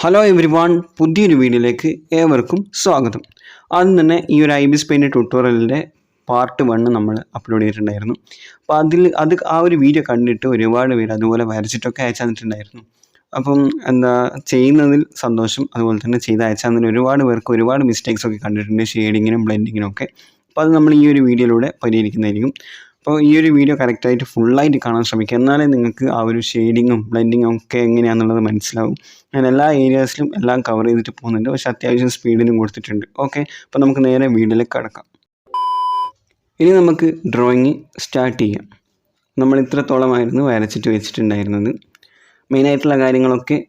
Hello every one, പുതിയൊരു വീഡിയോയിലേക്ക് ഏവർക്കും സ്വാഗതം. ആദ്യം തന്നെ ഈ ഒരു ഐബിസ് പെയിൻ്റ് ട്യൂട്ടോറിയലിൻ്റെ പാർട്ട് 1 നമ്മൾ അപ്ലോഡ് ചെയ്തിട്ടുണ്ടായിരുന്നു. അപ്പോൾ ആ ഒരു വീഡിയോ കണ്ടിട്ട് ഒരുപാട് പേര് അതുപോലെ വരച്ചിട്ടൊക്കെ അയച്ചു തന്നിട്ടുണ്ടായിരുന്നു. അപ്പം ചെയ്യുന്നതിൽ സന്തോഷം. അതുപോലെ തന്നെ ചെയ്ത് അയച്ചു തന്നതിൽ ഒരുപാട് പേർക്ക് ഒരുപാട് മിസ്റ്റേക്സ് ഒക്കെ കണ്ടിട്ടുണ്ട്, ഷെയ്ഡിങ്ങിനും ബ്ലെൻഡിങ്ങിനും ഒക്കെ. അപ്പോൾ അത് നമ്മൾ ഈ ഒരു വീഡിയോയിലൂടെ പരിഹരിക്കുന്നതായിരിക്കും. അപ്പോൾ ഈ ഒരു വീഡിയോ കറക്റ്റായിട്ട് ഫുള്ളായിട്ട് കാണാൻ ശ്രമിക്കുക, എന്നാലേ നിങ്ങൾക്ക് ആ ഒരു ഷെയ്ഡിങ്ങും ബ്ലെൻഡിങ്ങും ഒക്കെ എങ്ങനെയാണെന്നുള്ളത് മനസ്സിലാവും. ഞാൻ എല്ലാ ഏരിയാസിലും എല്ലാം കവർ ചെയ്തിട്ട് പോകുന്നുണ്ട്, പക്ഷേ അത്യാവശ്യം സ്പീഡിലും കൊടുത്തിട്ടുണ്ട്. ഓക്കെ, അപ്പോൾ നമുക്ക് നേരെ വീഡിയോയിലേക്ക് കടക്കാം. ഇനി നമുക്ക് ഡ്രോയിങ് സ്റ്റാർട്ട് ചെയ്യാം. നമ്മൾ ഇത്രത്തോളമായിരുന്നു വരച്ചിട്ട് വെച്ചിട്ടുണ്ടായിരുന്നത്. മെയിനായിട്ടുള്ള കാര്യങ്ങളൊക്കെ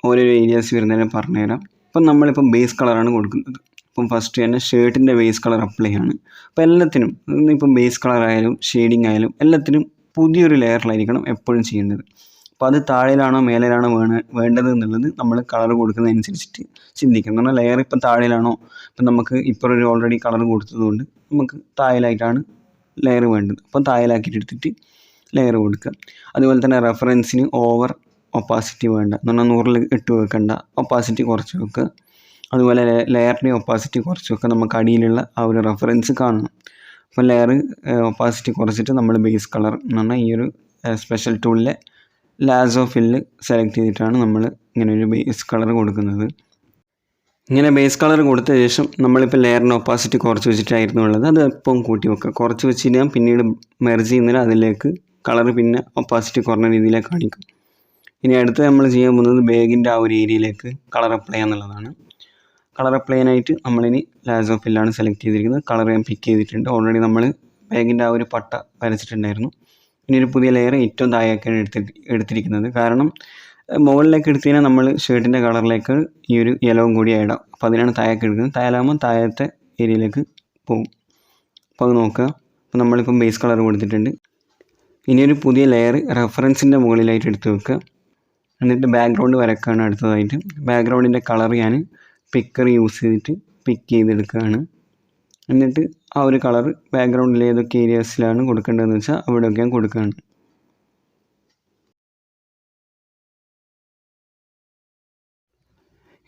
ഓരോരോ ഏരിയാസ് വരുന്നതിനെ പറഞ്ഞുതരാം. അപ്പം നമ്മളിപ്പം ബേസ് കളറാണ് കൊടുക്കുന്നത്. ഇപ്പം ഫസ്റ്റ് തന്നെ ഷർട്ടിൻ്റെ ബേസ് കളർ അപ്ലൈ ആണ്. അപ്പോൾ എല്ലാത്തിനും ഇപ്പം ബേസ് കളർ ആയാലും ഷെയ്ഡിങ് ആയാലും എല്ലാത്തിനും പുതിയൊരു ലെയറിലായിരിക്കണം എപ്പോഴും ചെയ്യേണ്ടത്. അപ്പോൾ അത് താഴെയിലാണോ മേലേലാണോ വേണ്ടത് എന്നുള്ളത് നമ്മൾ കളർ കൊടുക്കുന്നതനുസരിച്ചിട്ട് ചിന്തിക്കണം. എന്നാൽ ലെയർ ഇപ്പം താഴെയിലാണോ, ഇപ്പം നമുക്ക് ഇപ്പോൾ ഒരു ഓൾറെഡി കളർ കൊടുത്തതുകൊണ്ട് നമുക്ക് താഴെയായിട്ടാണ് ലെയർ വേണ്ടത്. അപ്പം താഴെയിലാക്കിയിട്ട് എടുത്തിട്ട് ലെയർ കൊടുക്കുക. അതുപോലെ തന്നെ റെഫറൻസിന് ഓവർ ഒപ്പാസിറ്റി വേണ്ട, എന്ന് പറഞ്ഞാൽ 100 ഇട്ട് വെക്കേണ്ട, ഒപ്പാസിറ്റി കുറച്ച് വെക്കുക. അതുപോലെ ലെയറിൻ്റെ ഒപ്പാസിറ്റി കുറച്ച് വെക്കുക. നമുക്ക് അടിയിലുള്ള ആ ഒരു റെഫറൻസ് കാണണം. അപ്പോൾ ലെയർ ഒപ്പാസിറ്റി കുറച്ചിട്ട് നമ്മൾ ബേസ് കളർ എന്ന് പറഞ്ഞാൽ ഈ ഒരു സ്പെഷ്യൽ ടൂളിലെ ലാസോ ഫില്ല് സെലക്ട് ചെയ്തിട്ടാണ് നമ്മൾ ഇങ്ങനെ ഒരു ബേസ് കളർ കൊടുക്കുന്നത്. ഇങ്ങനെ ബേസ് കളർ കൊടുത്ത ശേഷം നമ്മളിപ്പോൾ ലെയറിൻ്റെ ഒപ്പാസിറ്റി കുറച്ച് വെച്ചിട്ടായിരുന്നു ഉള്ളത്, അത് എപ്പം കൂട്ടി വെക്കുക. കുറച്ച് വെച്ച് ഞാൻ പിന്നീട് മെർജ് ചെയ്യുന്നതിൽ അതിലേക്ക് കളർ പിന്നെ ഒപ്പാസിറ്റി കുറഞ്ഞ രീതിയിലേക്ക് കാണിക്കും. ഇനി അടുത്ത് നമ്മൾ ചെയ്യാൻ പോകുന്നത് ബാഗിൻ്റെ ആ ഒരു ഏരിയയിലേക്ക് കളർ അപ്ലൈ ചെയ്യാന്നുള്ളതാണ്. കളർ അപ്ലൈ ചെയ്യാനായിട്ട് നമ്മളിനി ലാസോ ഫില്ലാണ് സെലക്ട് ചെയ്തിരിക്കുന്നത്. കളർ ഞാൻ പിക്ക് ചെയ്തിട്ടുണ്ട്. ഓൾറെഡി നമ്മൾ ബാഗിൻ്റെ ആ ഒരു പട്ട വരച്ചിട്ടുണ്ടായിരുന്നു. ഇനി ഒരു പുതിയ ലെയർ ഏറ്റവും താഴേക്കാണ് എടുത്തിരിക്കുന്നത്. കാരണം മുകളിലേക്ക് എടുത്തു കഴിഞ്ഞാൽ നമ്മൾ ഷർട്ടിൻ്റെ കളറിലേക്ക് ഈ ഒരു യെലോവും കൂടി ഇടാം. അപ്പോൾ അതിനാണ് താഴേക്ക് എടുക്കുന്നത്. താഴെയാകുമ്പോൾ താഴത്തെ ഏരിയയിലേക്ക് പോകും. അപ്പോൾ അത് നോക്കുക. അപ്പോൾ നമ്മളിപ്പം ബേസ് കളർ കൊടുത്തിട്ടുണ്ട്. ഇനിയൊരു പുതിയ ലെയർ റെഫറൻസിൻ്റെ മുകളിലായിട്ട് എടുത്ത് വെക്കുക. എന്നിട്ട് ബാക്ക്ഗ്രൗണ്ട് വരക്കുകയാണ് അടുത്തതായിട്ട്. ബാക്ക്ഗ്രൗണ്ടിൻ്റെ കളർ ഞാൻ പിക്കർ യൂസ് ചെയ്തിട്ട് പിക്ക് ചെയ്തെടുക്കുകയാണ്. എന്നിട്ട് ആ ഒരു കളർ ബാക്ക്ഗ്രൗണ്ടിൽ ഏതൊക്കെ ഏരിയാസിലാണ് കൊടുക്കേണ്ടതെന്ന് വെച്ചാൽ അവിടെയൊക്കെ ഞാൻ കൊടുക്കുകയാണ്.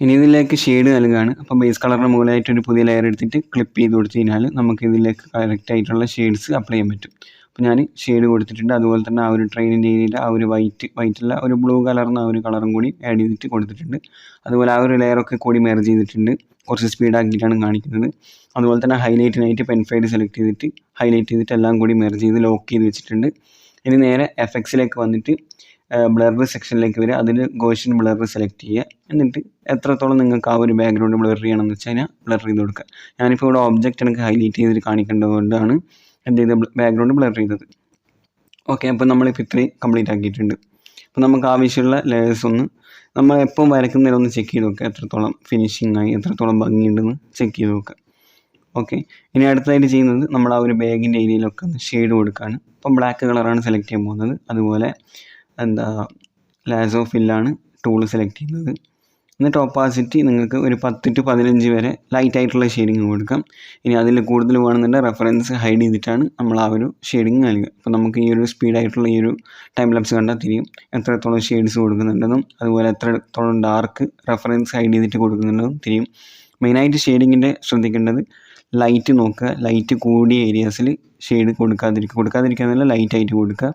ഇനി ഇതിലേക്ക് ഷെയ്ഡ് നൽകുകയാണ്. അപ്പോൾ ബേസ് കളറിന് മുകളിലായിട്ട് ഒരു പുതിയ ലെയർ എടുത്തിട്ട് ക്ലിപ്പ് ചെയ്ത് കൊടുത്തു കഴിഞ്ഞാൽ നമുക്ക് ഇതിലേക്ക് കറക്റ്റായിട്ടുള്ള ഷെയ്ഡ്സ് അപ്ലൈ ചെയ്യാൻ പറ്റും. അപ്പോൾ ഞാൻ ഷെയ്ഡ് കൊടുത്തിട്ടുണ്ട്. അതുപോലെ തന്നെ ആ ഒരു ട്രെയിനിൻ്റെ ഏരിയയിൽ ആ ഒരു വൈറ്റുള്ള ഒരു ബ്ലൂ കളർന്ന ആ ഒരു കളറും കൂടി ആഡ് ചെയ്തിട്ട് കൊടുത്തിട്ടുണ്ട്. അതുപോലെ ആ ഒരു ലെയറൊക്കെ കൂടി മെർജ് ചെയ്തിട്ടുണ്ട്. കുറച്ച് സ്പീഡാക്കിയിട്ടാണ് കാണിക്കുന്നത്. അതുപോലെ തന്നെ ഹൈലൈറ്റിനായിട്ട് പെൻ ഫെയ്ഡ് സെലക്ട് ചെയ്തിട്ട് ഹൈലൈറ്റ് ചെയ്തിട്ട് എല്ലാം കൂടി മെർജ് ചെയ്ത് ലോക്ക് ചെയ്ത് വെച്ചിട്ടുണ്ട്. ഇനി നേരെ എഫക്ട്സിലേക്ക് വന്നിട്ട് ബ്ലർ സെക്ഷനിലേക്ക് വരിക. അതിൽ ഗോഷ്യൻ ബ്ലർ സെലക്ട് ചെയ്യുക. എന്നിട്ട് എത്രത്തോളം നിങ്ങൾക്ക് ആ ഒരു ബാക്ക്ഗ്രൗണ്ട് ബ്ലർ ചെയ്യണമെന്ന് വെച്ച് കഴിഞ്ഞാൽ ബ്ലർ ചെയ്ത് കൊടുക്കുക. ഞാനിപ്പോൾ ഇവിടെ ഒബ്ജക്റ്റ് എനിക്ക് ഹൈലൈറ്റ് ചെയ്തിട്ട് കാണിക്കേണ്ടതുകൊണ്ടാണ് എന്ത് ചെയ്ത് ബാക്ക്ഗ്രൗണ്ട് ബ്ലർ ചെയ്തത്. ഓക്കെ, അപ്പോൾ നമ്മളിപ്പോൾ ഇത്രയും കംപ്ലീറ്റ് ആക്കിയിട്ടുണ്ട്. അപ്പോൾ നമുക്ക് ആവശ്യമുള്ള ലെയേഴ്സ് ഒന്ന് നമ്മൾ എപ്പം വരയ്ക്കുന്നതിലൊന്ന് ചെക്ക് ചെയ്ത് നോക്കുക, എത്രത്തോളം ഫിനിഷിംഗ് ആയി, എത്രത്തോളം ഭംഗിയുണ്ടെന്ന് ചെക്ക് ചെയ്ത് നോക്കുക. ഓക്കെ, ഇനി അടുത്തതായിട്ട് ചെയ്യുന്നത് നമ്മൾ ആ ഒരു ബാഗിൻ്റെ ഏരിയയിലൊക്കെ ഒന്ന് ഷെയ്ഡ് കൊടുക്കുകയാണ്. അപ്പം ബ്ലാക്ക് കളറാണ് സെലക്ട് ചെയ്യാൻ പോകുന്നത്. അതുപോലെ ലാസോ ഫില്ലാണ് ടൂൾ സെലക്ട് ചെയ്യുന്നത്. എന്നിട്ട് ഒപ്പാസിറ്റി നിങ്ങൾക്ക് ഒരു 10 to 15 വരെ ലൈറ്റായിട്ടുള്ള ഷെയ്ഡിങ് കൊടുക്കാം. ഇനി അതിൽ കൂടുതൽ വേണമെന്നുണ്ടെങ്കിൽ റെഫറൻസ് ഹൈഡ് ചെയ്തിട്ടാണ് നമ്മൾ ആ ഒരു ഷെയ്ഡിങ് നൽകുക. അപ്പോൾ നമുക്ക് ഈ ഒരു സ്പീഡായിട്ടുള്ള ഈ ഒരു ടൈം ലാപ്സ് കണ്ടാൽ തിരിയും എത്രത്തോളം ഷെയ്ഡ്സ് കൊടുക്കുന്നുണ്ടെന്നും അതുപോലെ എത്രത്തോളം ഡാർക്ക് റെഫറൻസ് ഹൈഡ് ചെയ്തിട്ട് കൊടുക്കുന്നുണ്ടെന്നും തിരിയും. മെയിനായിട്ട് ഷെയ്ഡിങ്ങിൻ്റെ ശ്രദ്ധിക്കേണ്ടത് ലൈറ്റ് നോക്കുക. ലൈറ്റ് കൂടിയ ഏരിയാസിൽ ഷെയ്ഡ് കൊടുക്കാതിരിക്കുക ലൈറ്റായിട്ട് കൊടുക്കുക.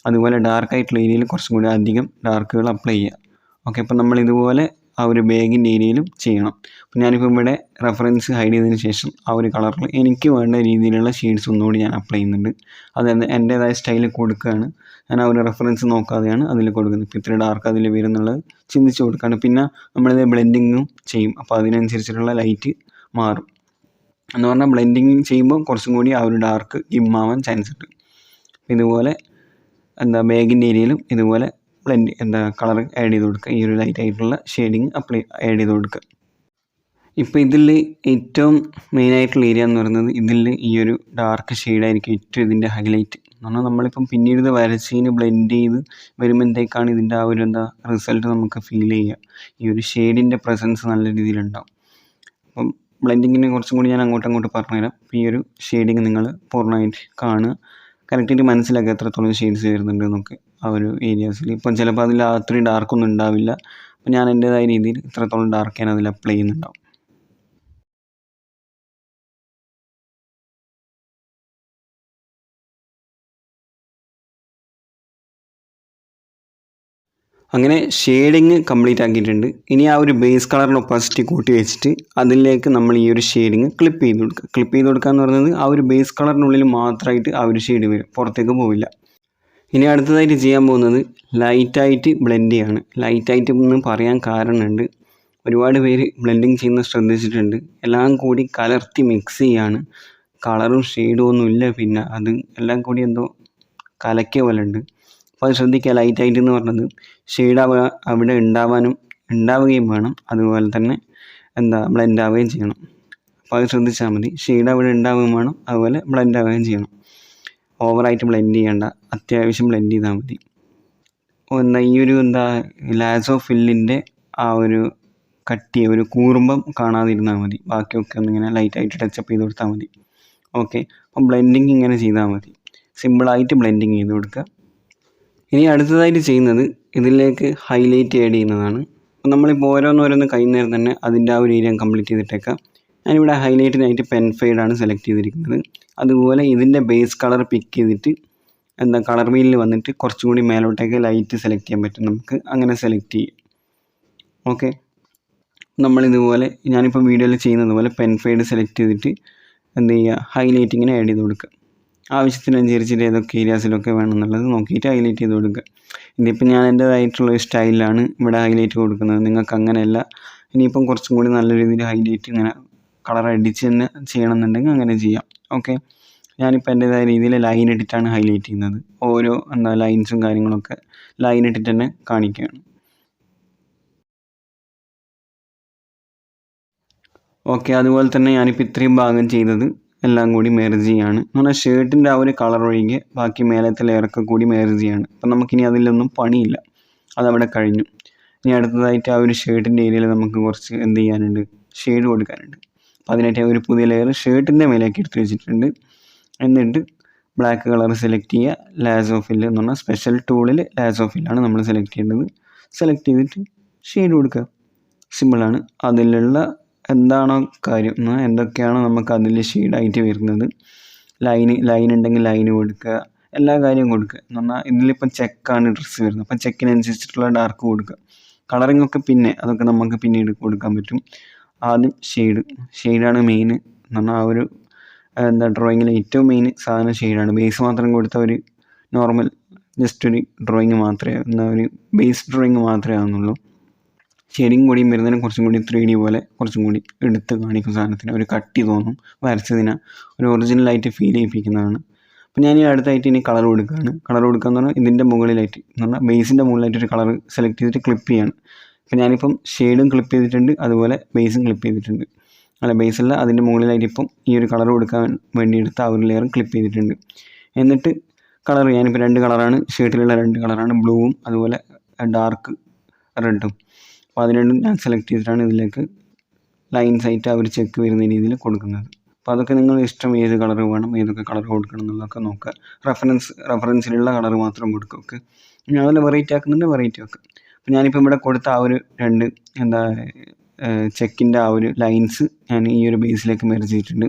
അതുപോലെ ഡാർക്കായിട്ടുള്ള ഏരിയയിൽ കുറച്ചും കൂടി അധികം ഡാർക്കുകൾ അപ്ലൈ ചെയ്യുക. ഓക്കെ, അപ്പോൾ നമ്മൾ ഇതുപോലെ ആ ഒരു ബാഗിൻ്റെ ഏരിയയിലും ചെയ്യണം. അപ്പോൾ ഞാനിപ്പോൾ ഇവിടെ റെഫറൻസ് ഹൈഡ് ചെയ്തതിന് ശേഷം ആ ഒരു കളറിൽ എനിക്ക് വേണ്ട രീതിയിലുള്ള ഷെയ്ഡ്സ് ഒന്നുകൂടി ഞാൻ അപ്ലൈ ചെയ്യുന്നുണ്ട്. അത് എൻ്റേതായ സ്റ്റൈലിൽ കൊടുക്കുകയാണ്. ഞാൻ ആ ഒരു റെഫറൻസ് നോക്കാതെയാണ് അതിൽ കൊടുക്കുന്നത്. ഇപ്പോൾ ഇത്ര ഡാർക്ക് അതിൽ വരുന്നുള്ളത് ചിന്തിച്ച് കൊടുക്കുകയാണ്. പിന്നെ നമ്മളിത് ബ്ലെൻഡിങ്ങും ചെയ്യും. അപ്പോൾ അതിനനുസരിച്ചിട്ടുള്ള ലൈറ്റ് മാറും. എന്ന് പറഞ്ഞാൽ ബ്ലെൻഡിങ് ചെയ്യുമ്പോൾ കുറച്ചും കൂടി ആ ഒരു ഡാർക്ക് ഡിമ്മാവാൻ ചാൻസ് ഉണ്ട്. ഇതുപോലെ ബാഗിൻ്റെ ഏരിയയിലും ഇതുപോലെ കളർ ആഡ് ചെയ്ത് കൊടുക്കുക. ഈ ഒരു ലൈറ്റ് ആയിട്ടുള്ള ഷെയ്ഡിങ് ആഡ് ചെയ്ത് കൊടുക്കുക. ഇപ്പോൾ ഇതിൽ ഏറ്റവും മെയിനായിട്ടുള്ള ഏരിയ എന്ന് പറയുന്നത് ഇതിൽ ഈ ഒരു ഡാർക്ക് ഷെയ്ഡായിരിക്കും ഏറ്റവും ഇതിൻ്റെ ഹൈലൈറ്റ്. എന്ന് പറഞ്ഞാൽ നമ്മളിപ്പം പിന്നീട് ഇത് വരച്ചതിന് ബ്ലെൻഡ് ചെയ്ത് വരുമ്പോഴത്തേക്കാണ് ഇതിൻ്റെ ആ ഒരു റിസൾട്ട് നമുക്ക് ഫീൽ ചെയ്യുക. ഈ ഒരു ഷെയ്ഡിൻ്റെ പ്രസൻസ് നല്ല രീതിയിലുണ്ടാവും. അപ്പം ബ്ലെൻഡിങ്ങിനെ കുറച്ചും കൂടി ഞാൻ അങ്ങോട്ട് പറഞ്ഞുതരാം. അപ്പോൾ ഈ ഒരു ഷെയ്ഡിങ് നിങ്ങൾ പൂർണ്ണമായിട്ട് കാണുക. കറക്റ്റായിട്ട് മനസ്സിലാക്കുക എത്രത്തോളം ഷെയ്ഡ്സ് വരുന്നുണ്ട് എന്നൊക്കെ ആ ഒരു ഏരിയാസിൽ. ഇപ്പം ചിലപ്പോൾ അതിൽ അത്രയും ഡാർക്കൊന്നും ഉണ്ടാവില്ല. അപ്പം ഞാൻ എൻ്റേതായ രീതിയിൽ ഇത്രത്തോളം ഡാർക്ക് ഞാൻ അതിൽ അപ്ലൈ ചെയ്യുന്നുണ്ടാവും. അങ്ങനെ ഷെയ്ഡിങ് കംപ്ലീറ്റ് ആക്കിയിട്ടുണ്ട്. ഇനി ആ ഒരു ബേസ് കളറിൻ്റെ ഒപ്പാസിറ്റി കൂട്ടി വെച്ചിട്ട് അതിലേക്ക് നമ്മൾ ഈ ഒരു ഷെയ്ഡിങ് ക്ലിപ്പ് ചെയ്ത് കൊടുക്കുക. ക്ലിപ്പ് ചെയ്ത് കൊടുക്കുക എന്ന് പറയുന്നത് ആ ഒരു ബേസ് കളറിനുള്ളിൽ മാത്രമായിട്ട് ആ ഒരു ഷെയ്ഡ് വരും, പുറത്തേക്ക് പോവില്ല. ഇനി അടുത്തതായിട്ട് ചെയ്യാൻ പോകുന്നത് ലൈറ്റായിട്ട് ബ്ലെൻഡ് ചെയ്യാണ്. ലൈറ്റായിട്ട് എന്ന് പറയാൻ കാരണമുണ്ട്, ഒരുപാട് പേര് ബ്ലെൻഡിങ് ചെയ്യുന്നത് ശ്രദ്ധിച്ചിട്ടുണ്ട്. എല്ലാം കൂടി കലർത്തി മിക്സ് ചെയ്യാണ്, കളറും ഷെയ്ഡും ഒന്നും ഇല്ല, പിന്നെ അത് എല്ലാം കൂടി എന്തോ കലക്കിയ പോലെ ഉണ്ട്. അപ്പോൾ അത് ശ്രദ്ധിക്കുക. ലൈറ്റായിട്ട് എന്ന് പറഞ്ഞത് ഷെയ്ഡ് അവിടെ ഉണ്ടാവുകയും വേണം, അതുപോലെ തന്നെ ബ്ലെൻഡ് ആവുകയും ചെയ്യണം. അപ്പോൾ അത് ശ്രദ്ധിച്ചാൽ മതി. ഷെയ്ഡ് അവിടെ ഉണ്ടാവുകയും വേണം, അതുപോലെ ബ്ലെൻഡ് ആവുകയും ചെയ്യണം. ഓവറായിട്ട് ബ്ലെൻഡ് ചെയ്യേണ്ട, അത്യാവശ്യം ബ്ലെൻഡ് ചെയ്താൽ മതി. ഈ ഒരു ലാസോ ഫില്ലിൻ്റെ ആ ഒരു കട്ടി, ഒരു കൂർമ്പം കാണാതിരുന്നാൽ മതി. ബാക്കിയൊക്കെ ഒന്നിങ്ങനെ ലൈറ്റായിട്ട് ടച്ചപ്പ് ചെയ്ത് കൊടുത്താൽ മതി. ഓക്കെ, അപ്പം ബ്ലെൻഡിങ് ഇങ്ങനെ ചെയ്താൽ മതി. സിമ്പിളായിട്ട് ബ്ലെൻഡിങ് ചെയ്ത് കൊടുക്കുക. ഇനി അടുത്തതായിട്ട് ചെയ്യുന്നത് ഇതിലേക്ക് ഹൈലൈറ്റ് ആഡ് ചെയ്യുന്നതാണ്. അപ്പം നമ്മളിപ്പോൾ ഓരോന്നോരോന്ന് കഴിയുന്നേരം തന്നെ അതിൻ്റെ ആ ഒരു ഏരിയ കംപ്ലീറ്റ് ചെയ്തിട്ടേക്കാം. ഞാനിവിടെ ഹൈലൈറ്റിനായിട്ട് പെൻ ഫെയ്ഡാണ് സെലക്ട് ചെയ്തിരിക്കുന്നത്. അതുപോലെ ഇതിൻ്റെ ബേസ് കളർ പിക്ക് ചെയ്തിട്ട് കളർ വീലിൽ വന്നിട്ട് കുറച്ചും കൂടി മേലോട്ടേക്ക് ലൈറ്റ് സെലക്ട് ചെയ്യാൻ പറ്റും നമുക്ക്. അങ്ങനെ സെലക്ട് ചെയ്യും. ഓക്കെ, നമ്മളിതുപോലെ ഞാനിപ്പോൾ വീഡിയോയിൽ ചെയ്യുന്നത് പോലെ പെൻ ഫെയ്ഡ് സെലക്ട് ചെയ്തിട്ട് ഹൈലൈറ്റിങ്ങിനെ ആഡ് ചെയ്ത് കൊടുക്കുക. ആവശ്യത്തിനനുസരിച്ചിട്ട് ഏതൊക്കെ ഏരിയാസിലൊക്കെ വേണമെന്നുള്ളത് നോക്കിയിട്ട് ഹൈലൈറ്റ് ചെയ്ത് കൊടുക്കുക. ഇതിപ്പോൾ ഞാൻ എൻ്റേതായിട്ടുള്ളൊരു സ്റ്റൈലിലാണ് ഇവിടെ ഹൈലൈറ്റ് കൊടുക്കുന്നത്. നിങ്ങൾക്ക് അങ്ങനെയല്ല. ഇനിയിപ്പം കുറച്ചും കൂടി നല്ല രീതിയിൽ ഹൈലൈറ്റ് ഇങ്ങനെ കളർ അടിച്ച് തന്നെ ചെയ്യണമെന്നുണ്ടെങ്കിൽ അങ്ങനെ ചെയ്യാം. ഓക്കെ, ഞാനിപ്പോൾ എൻ്റേതായ രീതിയിൽ ലൈൻ ഇട്ടിട്ടാണ് ഹൈലൈറ്റ് ചെയ്യുന്നത്. ഓരോ ലൈൻസും കാര്യങ്ങളൊക്കെ ലൈൻ ഇട്ടിട്ട് തന്നെ കാണിക്കുകയാണ്. ഓക്കെ, അതുപോലെ തന്നെ ഞാനിപ്പോൾ ഇത്രയും ഭാഗം ചെയ്തത് എല്ലാം കൂടി മെർജ് ചെയ്യാണ്. എന്ന് പറഞ്ഞാൽ ഷർട്ടിൻ്റെ ആ ഒരു കളർ ഒഴികെ ബാക്കി മേലത്തെ ലെയറൊക്കെ കൂടി മെർജ് ചെയ്യാണ്. അപ്പം നമുക്കിനി അതിലൊന്നും പണിയില്ല, അതവിടെ കഴിഞ്ഞു. ഇനി അടുത്തതായിട്ട് ആ ഒരു ഷർട്ടിൻ്റെ ഏരിയയിൽ നമുക്ക് കുറച്ച് ചെയ്യാനുണ്ട്, ഷെയ്ഡ് കൊടുക്കാനുണ്ട്. അപ്പോൾ അതിനായിട്ട് ഒരു പുതിയ ലെയർ ഷർട്ടിൻ്റെ മേലേക്ക് എടുത്ത് വെച്ചിട്ടുണ്ട്. എന്നിട്ട് ബ്ലാക്ക് കളർ സെലക്ട് ചെയ്യുക. ലാസോ ഫില്ല് എന്ന് പറഞ്ഞാൽ സ്പെഷ്യൽ ടൂളിൽ ലാസോ ഫില്ലാണ് നമ്മൾ സെലക്ട് ചെയ്യേണ്ടത്. സെലക്ട് ചെയ്തിട്ട് ഷെയ്ഡ് കൊടുക്കുക. സിമ്പിളാണ്. അതിലുള്ള എന്താണോ കാര്യം, എന്തൊക്കെയാണോ നമുക്ക് അതിൽ ഷെയ്ഡായിട്ട് വരുന്നത്, ലൈൻ ഉണ്ടെങ്കിൽ ലൈന് കൊടുക്കുക, എല്ലാ കാര്യവും കൊടുക്കുക. എന്ന് പറഞ്ഞാൽ ഇതിലിപ്പം ചെക്കാണ് ഡ്രസ്സ് വരുന്നത്, അപ്പം ചെക്കിനനുസരിച്ചിട്ടുള്ള ഡാർക്ക് കൊടുക്കുക. കളറിംഗ് ഒക്കെ പിന്നെ അതൊക്കെ നമുക്ക് പിന്നീട് കൊടുക്കാൻ പറ്റും. ആദ്യം ഷെയ്ഡാണ് മെയിൻ. എന്ന് പറഞ്ഞാൽ ആ ഒരു ഡ്രോയിങ്ങിൽ ഏറ്റവും മെയിൻ സാധനം ഷെയ്ഡാണ്. ബേസ് മാത്രം കൊടുത്ത ഒരു നോർമൽ ജസ്റ്റ് ഒരു ഡ്രോയിങ് മാത്രമേ ഒരു ബേസ് ഡ്രോയിങ് മാത്രമേ ആവുന്നുള്ളൂ. ഷെയ്ഡിങ് കൂടിയും വരുന്നതിന് കുറച്ചും കൂടി 3D പോലെ കുറച്ചും കൂടി എടുത്ത് കാണിക്കും. സാധനത്തിന് ഒരു കട്ടി തോന്നും, വരച്ചതിന് ഒരു ഒറിജിനലായിട്ട് ഫീൽ ചെയ്യിപ്പിക്കുന്നതാണ്. അപ്പോൾ ഞാൻ ഈ അടുത്തായിട്ട് ഇനി കളർ കൊടുക്കുകയാണ്. കളർ കൊടുക്കുക എന്ന് പറഞ്ഞാൽ ഇതിൻ്റെ മുകളിലായിട്ട്, എന്ന് പറഞ്ഞാൽ ബേസിൻ്റെ മുകളിലായിട്ട് ഒരു കളർ സെലക്ട് ചെയ്തിട്ട് ക്ലിപ്പ് ചെയ്യാണ്. അപ്പോൾ ഞാനിപ്പം ഷെയ്ഡും ക്ലിപ്പ് ചെയ്തിട്ടുണ്ട്, അതുപോലെ ബേസും ക്ലിപ്പ് ചെയ്തിട്ടുണ്ട്. അല്ല, ബേസല്ല, അതിൻ്റെ മുകളിലായിട്ട് ഇപ്പം ഈ ഒരു കളർ കൊടുക്കാൻ വേണ്ടി എടുത്ത് ആ ഒരു ലെയർ ക്ലിപ്പ് ചെയ്തിട്ടുണ്ട്. എന്നിട്ട് കളർ ഞാനിപ്പോൾ 2 കളറാണ്, ഷർട്ടിലുള്ള 2 കളറാണ്, ബ്ലൂവും അതുപോലെ ഡാർക്ക് റെഡും. അപ്പോൾ അത് രണ്ടും ഞാൻ സെലക്ട് ചെയ്തിട്ടാണ് ഇതിലേക്ക് ലൈൻസ് ആയിട്ട് ആ ഒരു ചെക്ക് വരുന്ന രീതിയിൽ കൊടുക്കുന്നത്. അപ്പോൾ അതൊക്കെ നിങ്ങൾ ഇഷ്ടം ഏത് കളർ വേണം, ഏതൊക്കെ കളർ കൊടുക്കണം എന്നുള്ളതൊക്കെ നോക്കുക. റെഫറൻസിലുള്ള കളർ മാത്രം കൊടുക്കുക. ഓക്കെ, ഞാൻ അതിൽ വെറൈറ്റി ആക്കുന്നുണ്ട്, വെറൈറ്റി ആക്കുക. അപ്പോൾ ഞാനിപ്പോൾ ഇവിടെ കൊടുത്ത ആ ഒരു 2 ചെക്കിൻ്റെ ആ ഒരു ലൈൻസ് ഞാൻ ഈ ഒരു ബേസിലേക്ക് മെർജ് ചെയ്തിട്ടുണ്ട്.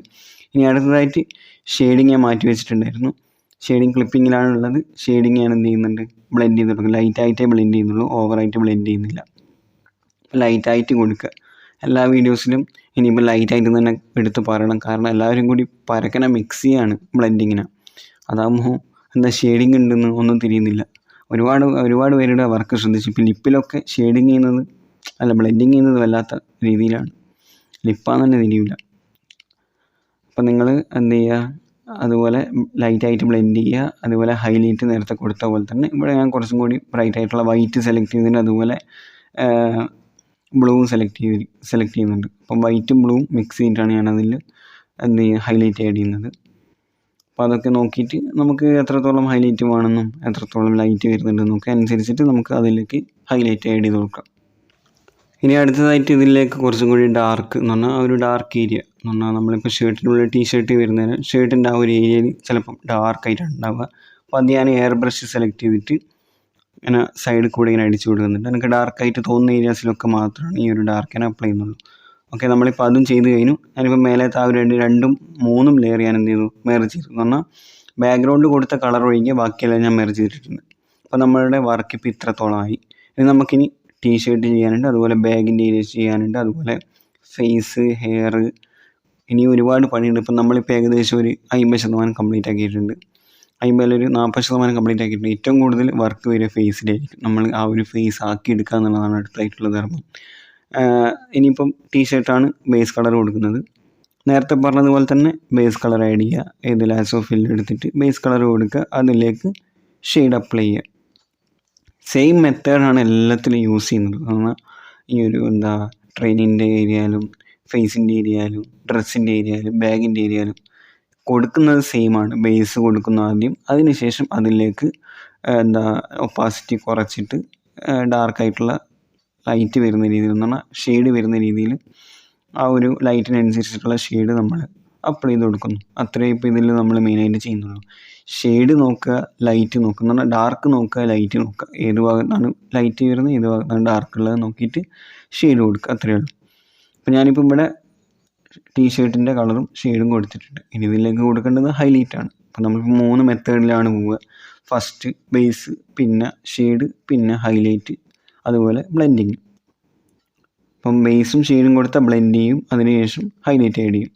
ഇനി അടുത്തതായിട്ട് ഷെയ്ഡിങ് ഞാൻ മാറ്റി വെച്ചിട്ടുണ്ടായിരുന്നു. ഷെയ്ഡിങ് ക്ലിപ്പിങ്ങിലാണുള്ളത്. ഷെയ്ഡിങ് ഞാൻ ചെയ്യുന്നുണ്ട്, ബ്ലെൻഡ് ചെയ്ത് കൊടുക്കും. ലൈറ്റായിട്ടേ ബ്ലെൻഡ് ചെയ്യുന്നുള്ളൂ, ഓവറായിട്ട് ബ്ലെൻഡ് ചെയ്യുന്നില്ല. ലൈറ്റായിട്ട് കൊടുക്കുക. എല്ലാ വീഡിയോസിലും ഇനിയിപ്പോൾ ലൈറ്റായിട്ട് തന്നെ എടുത്ത് പറയണം, കാരണം എല്ലാവരും കൂടി പരക്കനെ മിക്സ് ചെയ്യാണ് ബ്ലെൻഡിങ്ങിന്. അതാകുമ്പോൾ ഷെയ്ഡിങ് ഉണ്ടെന്ന് ഒന്നും തിരിയുന്നില്ല. ഒരുപാട് പേരുടെ വർക്ക് ശ്രദ്ധിച്ചു. ഇപ്പോൾ ലിപ്പിലൊക്കെ ബ്ലെൻഡിങ് ചെയ്യുന്നത് വല്ലാത്ത രീതിയിലാണ്. ലിപ്പാന്ന് തന്നെ തിരിയില്ല. അപ്പം നിങ്ങൾ ചെയ്യുക, അതുപോലെ ലൈറ്റായിട്ട് ബ്ലെൻഡ് ചെയ്യുക. അതുപോലെ ഹൈലൈറ്റ് നേരത്തെ കൊടുത്ത പോലെ തന്നെ ഇവിടെ ഞാൻ കുറച്ചും കൂടി ബ്രൈറ്റ് ആയിട്ടുള്ള വൈറ്റ് സെലക്ട് ചെയ്തിട്ട് അതുപോലെ ബ്ലൂവും സെലക്ട് ചെയ്യുന്നുണ്ട്. അപ്പം വൈറ്റും ബ്ലൂവും മിക്സ് ചെയ്തിട്ടാണ് ഞാനതിൽ ഹൈലൈറ്റ് ആഡ് ചെയ്യുന്നത്. അപ്പോൾ അതൊക്കെ നോക്കിയിട്ട് നമുക്ക് എത്രത്തോളം ഹൈലൈറ്റ് വേണമെന്നും എത്രത്തോളം ലൈറ്റ് വരുന്നുണ്ടെന്നൊക്കെ അനുസരിച്ചിട്ട് നമുക്ക് അതിലേക്ക് ഹൈലൈറ്റ് ആഡ് ചെയ്ത് കൊടുക്കാം. ഇനി അടുത്തതായിട്ട് ഇതിലേക്ക് കുറച്ചും കൂടി ഡാർക്ക് എന്ന് പറഞ്ഞാൽ ആ ഒരു ഡാർക്ക് ഏരിയ, എന്ന് പറഞ്ഞാൽ നമ്മളിപ്പോൾ ഷർട്ടിനുള്ളിൽ ടീഷർട്ട് വരുന്നതിന് ഷർട്ടിൻ്റെ ആ ഒരു ഏരിയയിൽ ചിലപ്പം ഡാർക്കായിട്ടാണ് ഉണ്ടാവുക. അപ്പോൾ അത് ഞാൻ എയർ ബ്രഷ് സെലക്ട് ചെയ്തിട്ട് ഇങ്ങനെ സൈഡിൽ കൂടി ഇങ്ങനെ അടിച്ചു കൊടുക്കുന്നുണ്ട്. എനിക്ക് ഡാർക്കായിട്ട് തോന്നുന്ന ഏരിയാസിലൊക്കെ മാത്രമാണ് ഈ ഒരു ഡാർക്ക് ഞാൻ അപ്ലൈ ചെയ്യുന്നുള്ളൂ. ഓക്കെ, നമ്മളിപ്പോൾ അതും ചെയ്ത് കഴിഞ്ഞു. ഞാനിപ്പോൾ മേലത്തെ ആ ഒരു രണ്ടും മൂന്നും ലെയർ ഞാൻ എന്ത് ചെയ്തു, മെർജ് ചെയ്തു. എന്ന് പറഞ്ഞാൽ ബാക്ക്ഗ്രൗണ്ട് കൊടുത്ത കളർ ഒഴികെ ബാക്കിയെല്ലാം ഞാൻ മെർജ് ചെയ്തിട്ടുണ്ട്. അപ്പോൾ നമ്മളുടെ വർക്ക് ഇപ്പോൾ ഇത്രത്തോളമായി. ഇനി നമുക്കിനി ടീഷർട്ട് ചെയ്യാനുണ്ട്, അതുപോലെ ബാഗിൻ്റെ ഏരിയ ചെയ്യാനുണ്ട്, അതുപോലെ ഫേസ്, ഹെയർ, ഇനി ഒരുപാട് പണിയുണ്ട്. ഇപ്പം നമ്മളിപ്പോൾ ഏകദേശം ഒരു 50% കംപ്ലീറ്റ് ആക്കിയിട്ടുണ്ട്. 50-ൽ ഒരു 40% കംപ്ലീറ്റ് ആക്കിയിട്ടുണ്ട്. ഏറ്റവും കൂടുതൽ വർക്ക് വരിക ഫേസിലായിരിക്കും. നമ്മൾ ആ ഒരു ഫേസ് ആക്കി എടുക്കുക എന്നുള്ളതാണ് അടുത്തായിട്ടുള്ള ധർമ്മം. ഇനിയിപ്പം ടീഷർട്ടാണ് ബേസ് കളർ കൊടുക്കുന്നത്. നേരത്തെ പറഞ്ഞതുപോലെ തന്നെ ബേസ് കളർ ആഡ് ചെയ്യുക. ഏത് ലാസോ ഫില്ല് എടുത്തിട്ട് ബേസ് കളർ കൊടുക്കുക, അതിലേക്ക് ഷെയ്ഡ് അപ്ലൈ ചെയ്യുക. സെയിം മെത്തേഡാണ് എല്ലാത്തിലും യൂസ് ചെയ്യുന്നത്. എന്നാൽ ഈ ഒരു ട്രെയിനിൻ്റെ ഏരിയയിലും ഫേസിൻ്റെ ഏരിയയിലും ഡ്രസ്സിൻ്റെ ഏരിയയിലും ബാഗിൻ്റെ ഏരിയയിലും കൊടുക്കുന്നത് സെയിമാണ്. ബേസ് കൊടുക്കുന്ന ആദ്യം, അതിനുശേഷം അതിലേക്ക് ഒപ്പാസിറ്റി കുറച്ചിട്ട് ഡാർക്കായിട്ടുള്ള ലൈറ്റ് വരുന്ന രീതിയിൽ, എന്ന് പറഞ്ഞാൽ ഷെയ്ഡ് വരുന്ന രീതിയിൽ ആ ഒരു ലൈറ്റിനനുസരിച്ചിട്ടുള്ള ഷെയ്ഡ് നമ്മൾ അപ്ലൈ ചെയ്ത് കൊടുക്കുന്നു. അത്രയും ഇപ്പോൾ ഇതിൽ നമ്മൾ മെയിനായിട്ട് ചെയ്യുന്നുള്ളൂ. ഷെയ്ഡ് നോക്കുക, ലൈറ്റ് നോക്കുക. എന്ന് പറഞ്ഞാൽ ഡാർക്ക് നോക്കുക, ലൈറ്റ് നോക്കുക. ഏത് ഭാഗത്താണ് ലൈറ്റ് വരുന്നത്, ഏത് ഭാഗത്താണ് ഡാർക്ക് ഉള്ളത് നോക്കിയിട്ട് ഷെയ്ഡ് കൊടുക്കുക. അത്രയേ ഉള്ളൂ. അപ്പോൾ ഞാനിപ്പോൾ ഇവിടെ ടീഷർട്ടിൻ്റെ കളറും ഷെയ്ഡും കൊടുത്തിട്ടുണ്ട്. ഇനി ഇതിലേക്ക് കൊടുക്കേണ്ടത് ഹൈലൈറ്റ് ആണ്. അപ്പോൾ നമ്മളിപ്പോൾ 3 മെത്തേഡിലാണ് പോവുക. ഫസ്റ്റ് ബേസ്, പിന്നെ ഷെയ്ഡ്, പിന്നെ ഹൈലൈറ്റ്, അതുപോലെ ബ്ലെൻഡിങ്. അപ്പം ബേസും ഷെയ്ഡും കൊടുത്താൽ ബ്ലെൻഡ് ചെയ്യും, അതിനുശേഷം ഹൈലൈറ്റ് ആഡ് ചെയ്യും.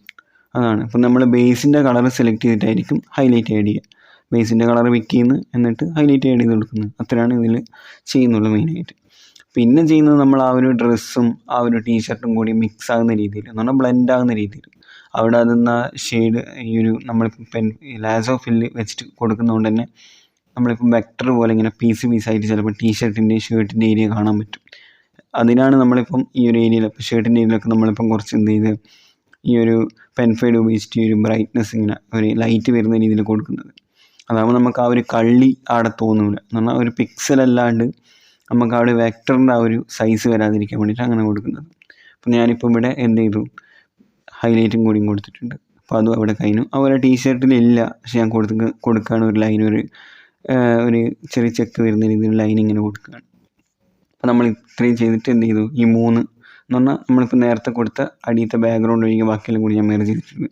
അതാണ്. അപ്പം നമ്മൾ ബേസിൻ്റെ കളർ സെലക്ട് ചെയ്തിട്ടായിരിക്കും ഹൈലൈറ്റ് ആഡ് ചെയ്യുക. ബേസിൻ്റെ കളർ പിക്ക് ചെയ്യുന്നു, എന്നിട്ട് ഹൈലൈറ്റ് ആഡ് ചെയ്ത് കൊടുക്കുന്നത്. അത്രയാണ് ഇതിൽ ചെയ്യുന്നുള്ളൂ മെയിനായിട്ട്. പിന്നെ ചെയ്യുന്നത് നമ്മൾ ആ ഒരു ഡ്രസ്സും ആ ഒരു ടീഷർട്ടും കൂടി മിക്സ് ആകുന്ന രീതിയിൽ, എന്ന് പറഞ്ഞാൽ ബ്ലെൻഡ് ആകുന്ന രീതിയിൽ അവിടെ അതെന്ന ഷെയ്ഡ് ഈ ഒരു നമ്മളിപ്പോൾ ലാസോ ഫില്ല് വെച്ചിട്ട് കൊടുക്കുന്നതുകൊണ്ട് തന്നെ നമ്മളിപ്പോൾ വെക്ടർ പോലെ ഇങ്ങനെ പീസായിട്ട് ചിലപ്പോൾ ടീഷർട്ടിൻ്റെ ഷർട്ടിൻ്റെ ഏരിയ കാണാൻ പറ്റും. അതിനാണ് നമ്മളിപ്പം ഈ ഒരു ഏരിയയിൽ, ഇപ്പോൾ ഷർട്ടിൻ്റെ ഏരിയയിലൊക്കെ നമ്മളിപ്പം കുറച്ച് എന്ത് ചെയ്ത് ഈ ഒരു പെൻഫൈഡ് ഉപയോഗിച്ചിട്ട് ഈ ഒരു ബ്രൈറ്റ്നസ് ഇങ്ങനെ ഒരു ലൈറ്റ് വരുന്ന രീതിയിൽ കൊടുക്കുന്നത്. അതാകുമ്പോൾ നമുക്ക് ആ ഒരു കള്ളി അവിടെ തോന്നില്ല. എന്ന് പറഞ്ഞാൽ ഒരു പിക്സൽ അല്ലാണ്ട് നമുക്ക് അവിടെ വെക്ടറിൻ്റെ ആ ഒരു സൈസ് വരാതിരിക്കാൻ വേണ്ടിയിട്ട് അങ്ങനെ കൊടുക്കുന്നത്. അപ്പോൾ ഞാനിപ്പോൾ ഇവിടെ എന്ത് ചെയ്തു, ഹൈലൈറ്റും കൂടിയും കൊടുത്തിട്ടുണ്ട്. അപ്പോൾ അതും അവിടെ കഴിഞ്ഞു. അതുപോലെ ടീഷർട്ടിലില്ല, പക്ഷെ ഞാൻ കൊടുക്കുകയാണ് ഒരു ലൈൻ, ഒരു ചെറിയ ചെക്ക് വരുന്ന രീതിയിൽ ലൈൻ ഇങ്ങനെ കൊടുക്കുകയാണ്. അപ്പോൾ നമ്മൾ ഇത്രയും ചെയ്തിട്ട് എന്ത് ചെയ്തു, ഈ 3 എന്ന് പറഞ്ഞാൽ നമ്മളിപ്പോൾ നേരത്തെ കൊടുത്ത അടിയത്തെ ബാക്ക്ഗ്രൗണ്ട് ഒഴികെ ബാക്കിയെല്ലാം കൂടി ഞാൻ മെർജ് ചെയ്തിട്ടുണ്ട്.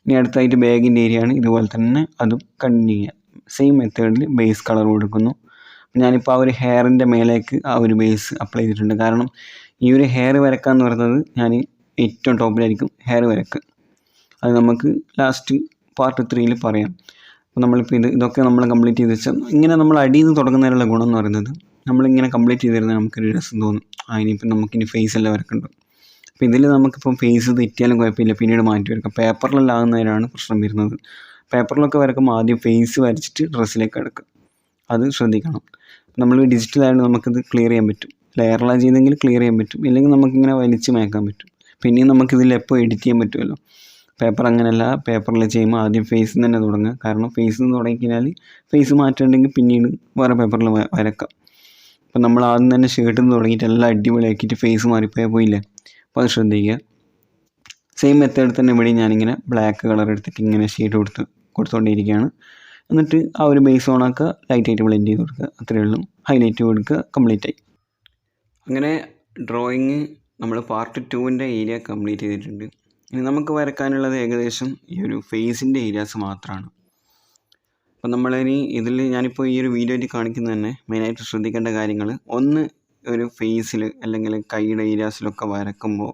ഇനി അടുത്തായിട്ട് ബാഗിൻ്റെ ഏരിയ ആണ്. ഇതുപോലെ തന്നെ അതും കണ്ടിന്യൂ ചെയ്യുക. സെയിം മെത്തേഡിൽ ബേസ് കളർ കൊടുക്കുന്നു. ഞാനിപ്പോൾ ആ ഒരു ഹെയറിൻ്റെ മേലേക്ക് ആ ഒരു ബേസ് അപ്ലൈ ചെയ്തിട്ടുണ്ട്. കാരണം ഈ ഒരു ഹെയർ വരക്കുക എന്ന് പറയുന്നത് ഞാൻ ഏറ്റവും ടോപ്പിലായിരിക്കും ഹെയർ വരക്കുക. അത് നമുക്ക് ലാസ്റ്റ് പാർട്ട് 3ൽ പറയാം. അപ്പോൾ നമ്മളിപ്പോൾ ഇതൊക്കെ നമ്മൾ കംപ്ലീറ്റ് ചെയ്ത് വെച്ചാൽ ഇങ്ങനെ നമ്മൾ അടിയിൽ നിന്ന് തുടങ്ങുന്നതിനുള്ള ഗുണം എന്ന് പറയുന്നത് നമ്മളിങ്ങനെ കംപ്ലീറ്റ് ചെയ്ത് തരുന്നത് നമുക്കൊരു രസം തോന്നും. ഇനിയിപ്പോൾ നമുക്കിനി ഫേസെല്ലാം വരക്കുന്നുണ്ട്. അപ്പോൾ ഇതിൽ നമുക്കിപ്പം ഫേസ് തെറ്റിയാലും കുഴപ്പമില്ല, പിന്നീട് മാറ്റി വരക്കാം. പേപ്പറിലെല്ലാം ആകുന്നതിനാണ് പ്രശ്നം വരുന്നത്. പേപ്പറിലൊക്കെ വരക്കുമ്പോൾ ആദ്യം ഫേസ് വരച്ചിട്ട് ഡ്രസ്സിലേക്ക് എടുക്കുക, അത് ശ്രദ്ധിക്കണം. നമ്മൾ ഡിജിറ്റലായതുകൊണ്ട് നമുക്കിത് ക്ലിയർ ചെയ്യാൻ പറ്റും. ലെയറെല്ലാം ചെയ്തെങ്കിൽ ക്ലിയർ ചെയ്യാൻ പറ്റും, ഇല്ലെങ്കിൽ നമുക്കിങ്ങനെ വലിച്ച് മേക്കാൻ പറ്റും. പിന്നെയും നമുക്കിതിൽ എപ്പോൾ എഡിറ്റ് ചെയ്യാൻ പറ്റുമല്ലോ. പേപ്പർ അങ്ങനെയല്ല, പേപ്പറിൽ ചെയ്യുമ്പോൾ ആദ്യം ഫേസിൽ തന്നെ തുടങ്ങുക. കാരണം ഫേസിൽ നിന്ന് തുടങ്ങിക്കഴിഞ്ഞാൽ ഫേസ് മാറ്റമുണ്ടെങ്കിൽ പിന്നീട് വേറെ പേപ്പറിൽ വരക്കാം. അപ്പം നമ്മൾ ആദ്യം തന്നെ ഷർട്ടിൽ നിന്ന് തുടങ്ങിയിട്ട് എല്ലാം അടിപൊളിയാക്കിയിട്ട് ഫേസ് മാറിപ്പോയാൽ പോയില്ലേ. അപ്പോൾ അത് ശ്രദ്ധിക്കുക. സെയിം മെത്തേഡ് തന്നെ ഇവിടെ ഞാനിങ്ങനെ ബ്ലാക്ക് കളർ എടുത്തിട്ട് ഇങ്ങനെ ഷെയ്ഡ് കൊടുത്തുകൊണ്ടിരിക്കുകയാണ്. എന്നിട്ട് ആ ഒരു ബേസ് ഓണാക്കുക, ലൈറ്റായിട്ട് ബ്ലെൻഡ് ചെയ്ത് കൊടുക്കുക. അത്രയേ ഉള്ളൂ. ഹൈലൈറ്റ് കൊടുക്കുക, കംപ്ലീറ്റ് ആയി. അങ്ങനെ ഡ്രോയിങ് നമ്മൾ പാർട്ട് 2ൻ്റെ ഏരിയ കംപ്ലീറ്റ് ചെയ്തിട്ടുണ്ട്. ഇനി നമുക്ക് വരക്കാനുള്ളത് ഏകദേശം ഈ ഒരു ഫേസിൻ്റെ ഏരിയാസ് മാത്രമാണ്. അപ്പം നമ്മളിനി ഇതിൽ ഞാനിപ്പോൾ ഈ ഒരു വീഡിയോയിൽ കാണിക്കുന്നത് തന്നെ മെയിനായിട്ട് ശ്രദ്ധിക്കേണ്ട കാര്യങ്ങൾ, ഒന്ന് ഒരു ഫേസിൽ അല്ലെങ്കിൽ കൈയുടെ ഏരിയാസിലൊക്കെ വരക്കുമ്പോൾ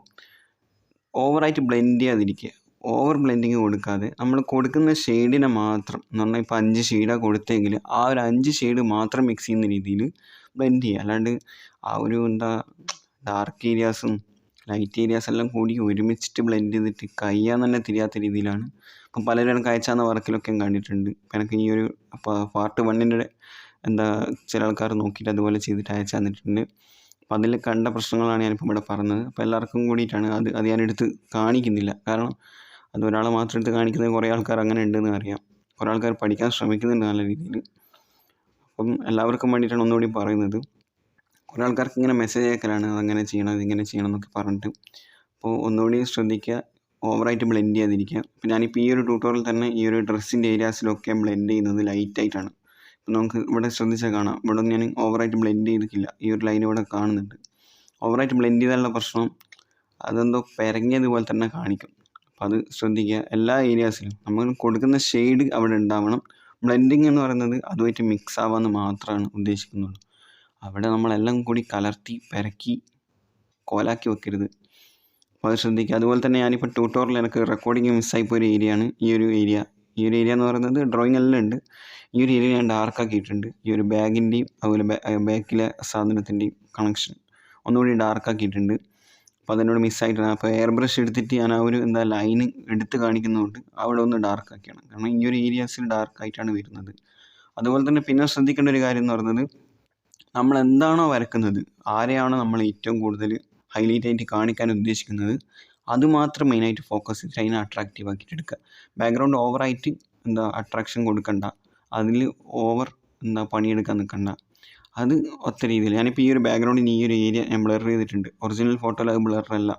ഓവറായിട്ട് ബ്ലെൻഡ് ചെയ്യാതിരിക്കുക. ഓവർ ബ്ലെൻഡിങ് കൊടുക്കാതെ നമ്മൾ കൊടുക്കുന്ന ഷെയ്ഡിനെ മാത്രം, എന്ന് പറഞ്ഞാൽ ഇപ്പോൾ 5 ഷെയ്ഡാണ് കൊടുത്തെങ്കിൽ ആ ഒരു 5 ഷെയ്ഡ് മാത്രം മിക്സ് ചെയ്യുന്ന രീതിയിൽ ബ്ലെൻഡ് ചെയ്യുക. അല്ലാണ്ട് ആ ഒരു ഡാർക്ക് ഏരിയാസും ലൈറ്റ് ഏരിയാസ് എല്ലാം കൂടി ഒരുമിച്ചിട്ട് ബ്ലെൻഡ് ചെയ്തിട്ട് കയ്യാന്ന് തന്നെ തിരിയാത്ത രീതിയിലാണ് അപ്പം പലരും അയച്ചാന്ന വർക്കിലൊക്കെ കണ്ടിട്ടുണ്ട്. ഇപ്പം എനിക്ക് ഈ ഒരു പാർട്ട് 1ൻ്റെ ചില ആൾക്കാർ നോക്കിയിട്ട് അതുപോലെ ചെയ്തിട്ട് അയച്ചു തന്നിട്ടുണ്ട്. അപ്പോൾ അതിൽ കണ്ട പ്രശ്നങ്ങളാണ് ഞാനിപ്പോൾ ഇവിടെ പറഞ്ഞത്. അപ്പോൾ എല്ലാവർക്കും കൂടിയിട്ടാണ് അത് ഞാനെടുത്ത് കാണിക്കുന്നില്ല. കാരണം അത് ഒരാളെ മാത്രം എടുത്ത് കാണിക്കുന്നത് കുറേ ആൾക്കാർ അങ്ങനെ ഉണ്ടെന്ന് അറിയാം. കുറേ ആൾക്കാർ പഠിക്കാൻ ശ്രമിക്കുന്നുണ്ട് നല്ല രീതിയിൽ. അപ്പം എല്ലാവർക്കും വേണ്ടിയിട്ടാണ് ഒന്നുകൂടി പറയുന്നത്. കുറേ ആൾക്കാർക്ക് ഇങ്ങനെ മെസ്സേജ് അയക്കലാണ്, അതങ്ങനെ ചെയ്യണം ഇതിങ്ങനെ ചെയ്യണം എന്നൊക്കെ പറഞ്ഞിട്ട്. അപ്പോൾ ഒന്നുകൂടി ശ്രദ്ധിക്കുക. ഓവറായിട്ട് ബ്ലെൻഡ് ചെയ്യാതിരിക്കുക. ഇപ്പോൾ ഞാനിപ്പോൾ ഈ ഒരു ട്യൂട്ടോറിയൽ തന്നെ ഈ ഒരു ഡ്രസ്സിൻ്റെ ഏരിയാസിലൊക്കെ ബ്ലെൻഡ് ചെയ്യുന്നത് ലൈറ്റായിട്ടാണ്. ഇപ്പോൾ നമുക്ക് ഇവിടെ ശ്രദ്ധിച്ചാൽ കാണാം, ഇവിടെ ഒന്നും ഞാൻ ഓവറായിട്ട് ബ്ലെൻഡ് ചെയ്തിട്ടില്ല. ഈ ഒരു ലൈൻ ഇവിടെ കാണുന്നുണ്ട്. ഓവറായിട്ട് ബ്ലെൻഡ് ചെയ്താലുള്ള പ്രശ്നം അതെന്തോ പെരങ്ങിയതുപോലെ തന്നെ കാണിക്കും. അപ്പോൾ അത് ശ്രദ്ധിക്കുക. എല്ലാ ഏരിയാസിലും നമ്മൾ കൊടുക്കുന്ന ഷെയ്ഡ് അവിടെ ഉണ്ടാവണം. ബ്ലെൻഡിങ് എന്ന് പറയുന്നത് അതുമായിട്ട് മിക്സ് ആവാമെന്ന് മാത്രമാണ് ഉദ്ദേശിക്കുന്നുള്ളൂ. അവിടെ നമ്മളെല്ലാം കൂടി കലർത്തി പെരക്കി കോലാക്കി വെക്കരുത്. അപ്പോൾ അത് ശ്രദ്ധിക്കുക. അതുപോലെ തന്നെ ഞാനിപ്പോൾ ട്യൂട്ടോറിയൽ എനിക്ക് റെക്കോർഡിങ് മിസ്സായിപ്പോയ ഒരു ഏരിയയാണ് ഈ ഒരു ഏരിയ. ഈ ഒരു ഏരിയ എന്ന് പറയുന്നത് ഡ്രോയിങ് എല്ലാം ഉണ്ട്. ഈ ഒരു ഏരിയ ഞാൻ ഡാർക്കാക്കിയിട്ടുണ്ട്. ഈ ഒരു ബാഗിൻ്റെയും അതുപോലെ ബാക്കിലെ സാധനത്തിൻ്റെയും കണക്ഷൻ ഒന്നുകൂടി ഡാർക്കാക്കിയിട്ടുണ്ട്. അപ്പോൾ അതിനോട് മിസ്സായിട്ടാണ്. അപ്പോൾ എയർ ബ്രഷ് എടുത്തിട്ട് ഞാൻ ആ ഒരു ലൈന് എടുത്ത് കാണിക്കുന്നതുകൊണ്ട് അവിടെ ഒന്ന് ഡാർക്കാക്കിയാണ്. കാരണം ഈ ഒരു ഏരിയാസിൽ ഡാർക്കായിട്ടാണ് വരുന്നത്. അതുപോലെ തന്നെ പിന്നെ ശ്രദ്ധിക്കേണ്ട ഒരു കാര്യം എന്ന് പറയുന്നത്, നമ്മൾ എന്താണോ വരക്കുന്നത്, ആരെയാണോ നമ്മൾ ഏറ്റവും കൂടുതൽ ഹൈലൈറ്റ് ആയിട്ട് കാണിക്കാൻ ഉദ്ദേശിക്കുന്നത്, അതുമാത്രം മെയിനായിട്ട് ഫോക്കസ് ചെയ്തിട്ട് അതിനെ അട്രാക്റ്റീവ് ആക്കിയിട്ട് എടുക്കുക. ബാക്ക്ഗ്രൗണ്ട് ഓവറായിട്ട് അട്രാക്ഷൻ കൊടുക്കണ്ട, അതിൽ ഓവർ പണിയെടുക്കാൻ നിൽക്കണ്ട. അത് ഒത്ത രീതിയിൽ ഞാനിപ്പോൾ ഈ ഒരു ബാക്ക്ഗ്രൗണ്ടിന് ഈ ഒരു ഏരിയ ഞാൻ ബ്ലർ ചെയ്തിട്ടുണ്ട്. ഒറിജിനൽ ഫോട്ടോയിൽ അത് ബ്ലറല്ല.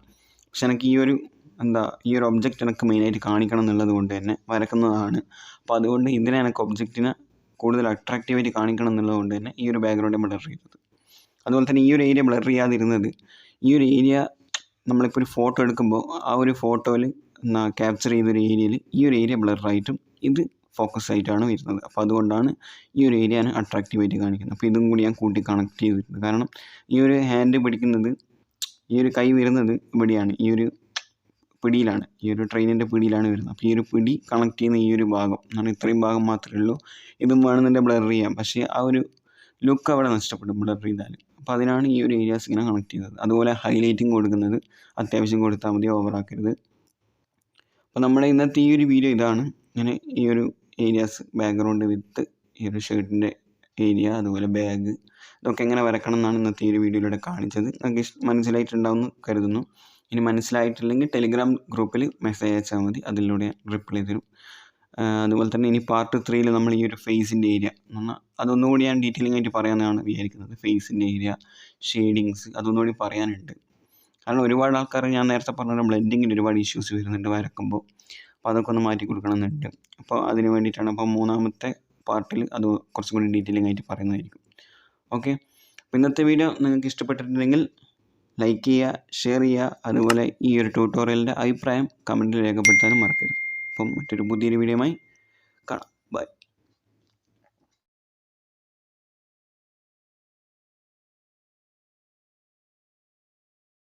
പക്ഷെ എനിക്ക് ഈ ഒരു ഈ ഒരു ഒബ്ജക്റ്റ് എനിക്ക് മെയിനായിട്ട് കാണിക്കണം എന്നുള്ളത് കൊണ്ട് തന്നെ വരക്കുന്നതാണ്. അപ്പോൾ അതുകൊണ്ട് ഇതിനെ എനിക്ക് ഒബ്ജക്റ്റിനെ കൂടുതൽ അട്രാക്റ്റീവായിട്ട് കാണിക്കണം എന്നുള്ളത് കൊണ്ട് തന്നെ ഈ ഒരു ബാക്ക്ഗ്രൗണ്ട് ബ്ലർ ചെയ്തത്. അതുപോലെ തന്നെ ഈ ഒരു ഏരിയ ബ്ലർ ചെയ്യാതിരുന്നത്, ഈ ഒരു ഏരിയ നമ്മളിപ്പോൾ ഒരു ഫോട്ടോ എടുക്കുമ്പോൾ ആ ഒരു ഫോട്ടോയിൽ ക്യാപ്ചർ ചെയ്തൊരു ഏരിയയിൽ ഈ ഒരു ഏരിയ ബ്ലറായിട്ടും ഇത് ഫോക്കസ് ആയിട്ടാണ് വരുന്നത്. അപ്പോൾ അതുകൊണ്ടാണ് ഈ ഒരു ഏരിയയാണ് അട്രാക്റ്റീവായിട്ട് കാണിക്കുന്നത്. അപ്പോൾ ഇതും കൂടി ഞാൻ കൂട്ടി കണക്ട് ചെയ്തിട്ടുണ്ട്. കാരണം ഈ ഒരു ഹാൻഡ് പിടിക്കുന്നത്, ഈ ഒരു കൈ വരുന്നത് ഇവിടെയാണ്, ഈ ഒരു പിടിയിലാണ്, ഈ ഒരു ട്രെയിനിൻ്റെ പിടിയിലാണ് വരുന്നത്. അപ്പോൾ ഈ ഒരു പിടി കണക്ട് ചെയ്യുന്ന ഈ ഒരു ഭാഗം എന്നാണ്, ഇത്രയും ഭാഗം മാത്രമേ ഉള്ളൂ. ഇതും വേണമെന്നുണ്ടെങ്കിൽ ബ്ലർ ചെയ്യാം, പക്ഷേ ആ ഒരു ലുക്ക് അവിടെ നഷ്ടപ്പെടും ബ്ലർ ചെയ്താൽ. അപ്പോൾ അതിനാണ് ഈ ഒരു ഏരിയാസ് ഇങ്ങനെ കണക്ട് ചെയ്തത്. അതുപോലെ ഹൈലൈറ്റിങ് കൊടുക്കുന്നത് അത്യാവശ്യം കൊടുത്താൽ മതി, ഓവറാക്കരുത്. അപ്പോൾ നമ്മുടെ ഇന്നത്തെ ഈ ഒരു വീഡിയോ ഇതാണ്. ഇങ്ങനെ ഈ ഒരു ഏരിയാസ് ബാക്ക്ഗ്രൗണ്ട് വിത്ത് ഈ ഒരു ഷർട്ടിൻ്റെ ഏരിയ, അതുപോലെ ബാഗ്, ഇതൊക്കെ എങ്ങനെ വരക്കണം എന്നാണ് ഇന്നത്തെ ഈ ഒരു വീഡിയോയിലൂടെ കാണിച്ചത്. നിങ്ങൾക്ക് മനസ്സിലായിട്ടുണ്ടാവുമെന്ന് കരുതുന്നു. ഇനി മനസ്സിലായിട്ടില്ലെങ്കിൽ ടെലിഗ്രാം ഗ്രൂപ്പിൽ മെസ്സേജ് അയച്ചാൽ മതി, അതിലൂടെ റിപ്ലൈ തരും. അതുപോലെ തന്നെ ഇനി പാർട്ട് 3 നമ്മൾ ഈ ഒരു ഫേസിൻ്റെ ഏരിയ എന്ന് പറഞ്ഞാൽ അതൊന്നുകൂടി ഞാൻ ഡീറ്റെയിലിംഗ് ആയിട്ട് പറയാമെന്നാണ് വിചാരിക്കുന്നത്. ഫേസിൻ്റെ ഏരിയ, ഷെയ്ഡിങ്സ്, അതൊന്നുകൂടി പറയാനുണ്ട്. കാരണം ഒരുപാട് ആൾക്കാർ ഞാൻ നേരത്തെ പറഞ്ഞ ബ്ലെൻഡിങ്ങിന് ഒരുപാട് ഇഷ്യൂസ് വരുന്നുണ്ട് വരക്കുമ്പോൾ. അപ്പോൾ അതൊക്കെ ഒന്ന് മാറ്റി കൊടുക്കണമെന്നുണ്ട്. അപ്പോൾ അതിന് വേണ്ടിയിട്ടാണ്. അപ്പോൾ 3ാമത്തെ പാർട്ടിൽ അത് കുറച്ചും കൂടി ഡീറ്റെയിലിംഗ് ആയിട്ട് പറയുന്നതായിരിക്കും. ഓക്കെ, അപ്പോൾ ഇന്നത്തെ വീഡിയോ നിങ്ങൾക്ക് ഇഷ്ടപ്പെട്ടിട്ടുണ്ടെങ്കിൽ ലൈക്ക് ചെയ്യുക, ഷെയർ ചെയ്യുക. അതുപോലെ ഈ ഒരു ട്യൂട്ടോറിയലിൻ്റെ അഭിപ്രായം കമൻറ്റിൽ രേഖപ്പെടുത്താനും മറക്കരുത്. അപ്പം മറ്റൊരു പുതിയൊരു വീഡിയോയുമായി